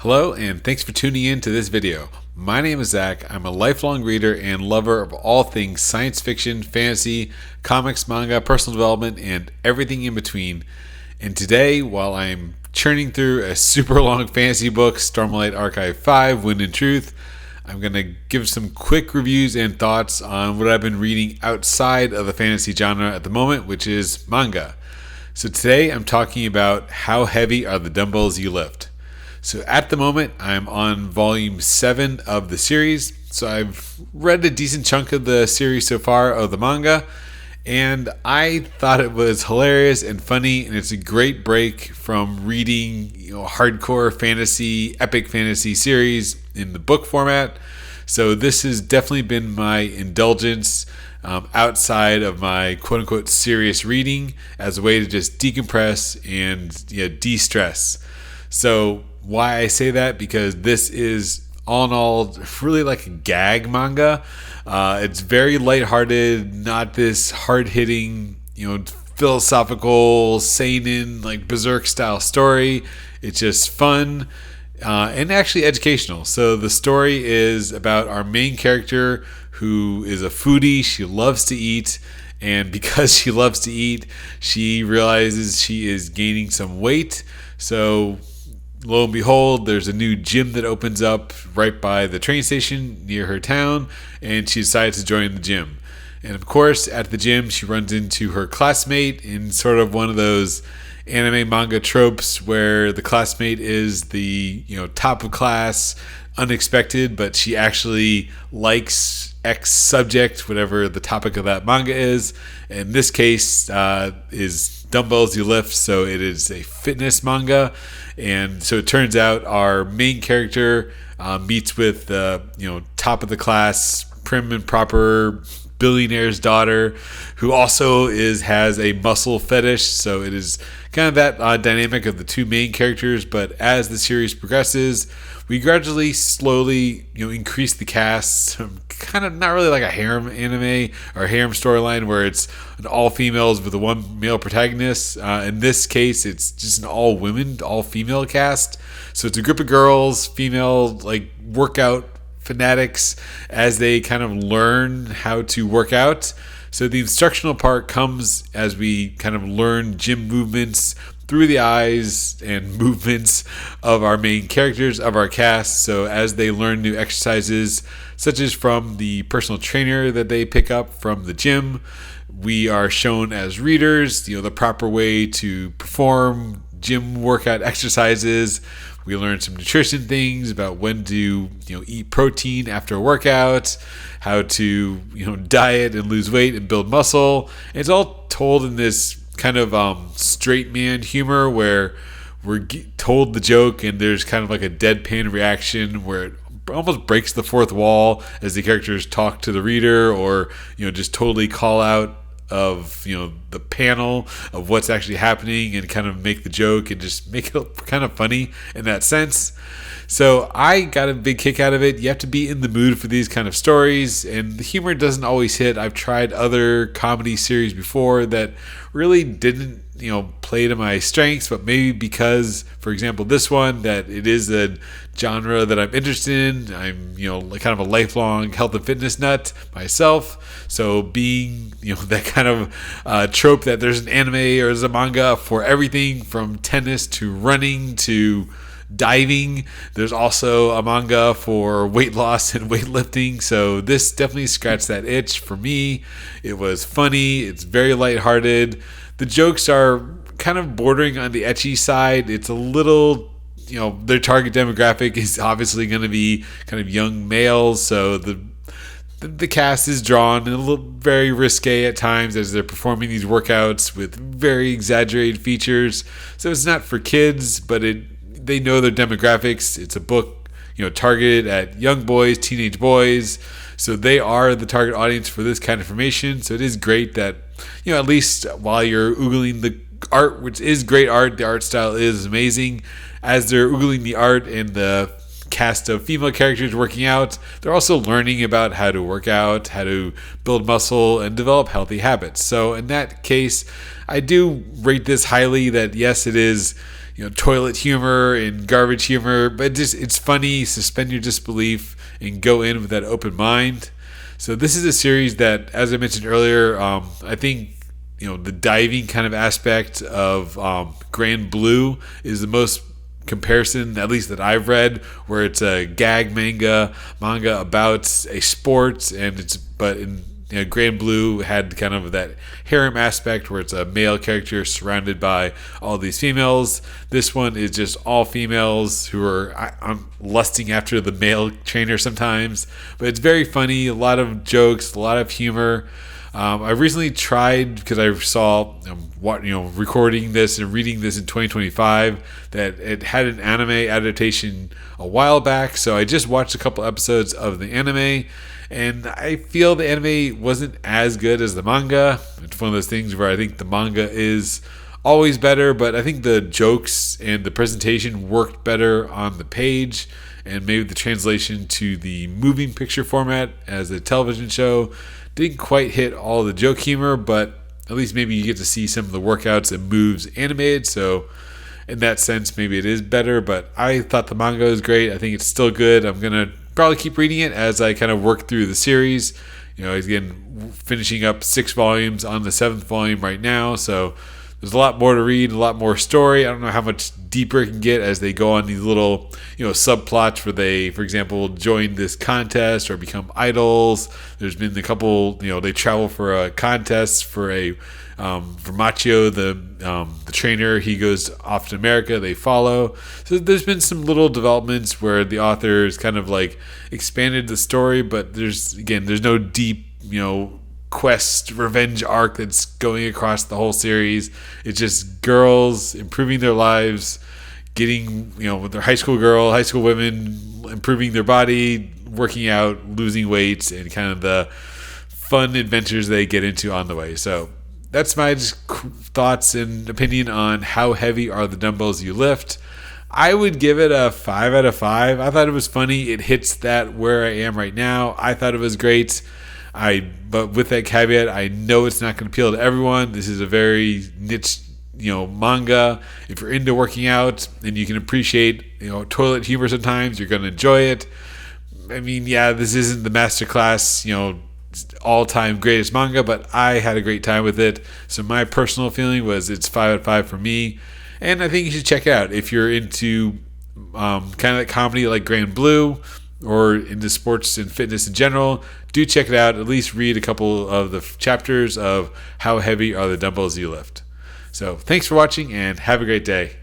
Hello, and thanks for tuning in to this video. My name is Zach. I'm a lifelong reader and lover of all things science fiction, fantasy, comics, manga, personal development, and everything in between. And today, while I'm churning through a super long fantasy book, Stormlight Archive 5, Wind and Truth, I'm going to give some quick reviews and thoughts on what I've been reading outside of the fantasy genre at the moment, which is manga. So today I'm talking about how heavy are the dumbbells you lift. So at the moment, I'm on volume 7 of the series. So I've read a decent chunk of the series so far of the manga, and I thought it was hilarious and funny, and it's a great break from reading, hardcore fantasy, epic fantasy series in the book format. So this has definitely been my indulgence outside of my quote-unquote serious reading as a way to just decompress and de-stress. So why I say that? Because this is all in all really like a gag manga. It's very lighthearted, not this hard-hitting, philosophical, seinen, like berserk style story. It's just fun and actually educational. So the story is about our main character who is a foodie. She loves to eat. And because she loves to eat, she realizes she is gaining some weight. So lo and behold, there's a new gym that opens up right by the train station near her town, and she decides to join the gym. And of course, at the gym, she runs into her classmate in sort of one of those anime manga tropes where the classmate is the top of class, unexpected, but she actually likes X subject, whatever the topic of that manga is. In this case, is Dumbbells You Lift, so it is a fitness manga. And so it turns out our main character meets with the top of the class, prim and proper billionaire's daughter, who also has a muscle fetish. So it is kind of that dynamic of the two main characters. But as the series progresses, we gradually, slowly, increase the cast. Kind of not really like a harem anime or harem storyline where it's an all females with a one male protagonist. In this case, it's just an all women, all female cast. So it's a group of girls, female, like workout fanatics, as they kind of learn how to work out. So the instructional part comes as we kind of learn gym movements through the eyes and movements of our main characters, of our cast. So as they learn new exercises, such as from the personal trainer that they pick up from the gym, we are shown as readers, the proper way to perform gym workout exercises. We learn some nutrition things about when to eat protein after a workout, how to diet and lose weight and build muscle. And it's all told in this kind of straight man humor where we're told the joke and there's kind of like a deadpan reaction where it almost breaks the fourth wall as the characters talk to the reader or just totally call out of the panel of what's actually happening and kind of make the joke and just make it kind of funny in that sense. So I got a big kick out of it. You have to be in the mood for these kind of stories, and the humor doesn't always hit. I've tried other comedy series before that really didn't play to my strengths, but maybe because, for example, this one, that it is a genre that I'm interested in. I'm kind of a lifelong health and fitness nut myself, so being that kind of trope that there's an anime or there's a manga for everything from tennis to running to diving. There's also a manga for weight loss and weightlifting. So this definitely scratched that itch for me. It was funny. It's very lighthearted. The jokes are kind of bordering on the ecchi side. It's a little, their target demographic is obviously going to be kind of young males. So the cast is drawn and a little very risque at times as they're performing these workouts with very exaggerated features. So it's not for kids, but they know their demographics. It's a book, targeted at young boys, teenage boys. So they are the target audience for this kind of information. So it is great that, at least while you're oogling the art, which is great art, the art style is amazing. As they're oogling the art and the cast of female characters working out, they're also learning about how to work out, how to build muscle, and develop healthy habits. So in that case, I do rate this highly that yes, it is toilet humor and garbage humor, but it's funny. Suspend your disbelief and go in with that open mind. So this is a series that, as I mentioned earlier, I think the diving kind of aspect of Grand Blue is the most comparison, at least that I've read, where it's a gag manga about a sport, and Grand Blue had kind of that harem aspect where it's a male character surrounded by all these females. This one is just all females who are lusting after the male trainer sometimes, but it's very funny, a lot of jokes, a lot of humor. I recently tried, because I saw recording this and reading this in 2025, that it had an anime adaptation a while back, so I just watched a couple episodes of the anime, and I feel the anime wasn't as good as the manga. It's one of those things where I think the manga is always better, but I think the jokes and the presentation worked better on the page, and maybe the translation to the moving picture format as a television show didn't quite hit all the joke humor, but at least maybe you get to see some of the workouts and moves animated, so in that sense maybe it is better. But I thought the manga was great. I think it's still good. I'm going to probably keep reading it as I kind of work through the series. Again, finishing up 6 volumes on the 7th volume right now, so there's a lot more to read, a lot more story. I don't know how much deeper it can get as they go on these little, subplots where they, for example, join this contest or become idols. There's been a couple, they travel for a contest for Machio, the trainer. He goes off to America. They follow. So there's been some little developments where the author has kind of like expanded the story, but there's no deep, quest revenge arc that's going across the whole series. It's just girls improving their lives, getting with their high school women improving their body, working out, losing weight, and kind of the fun adventures they get into on the way. So that's my thoughts and opinion on how heavy are the dumbbells you lift. I would give it a 5 out of 5. I thought it was funny. It hits that where I am right now. I thought it was great. But with that caveat, I know it's not going to appeal to everyone. This is a very niche, manga. If you're into working out and you can appreciate, toilet humor sometimes, you're going to enjoy it. I mean, yeah, this isn't the masterclass, all-time greatest manga, but I had a great time with it. So my personal feeling was it's 5 out of 5 for me, and I think you should check it out if you're into kind of like comedy like Grand Blue, or into sports and fitness in general. Do check it out. At least read a couple of the chapters of how heavy are the dumbbells you lift. So thanks for watching and have a great day.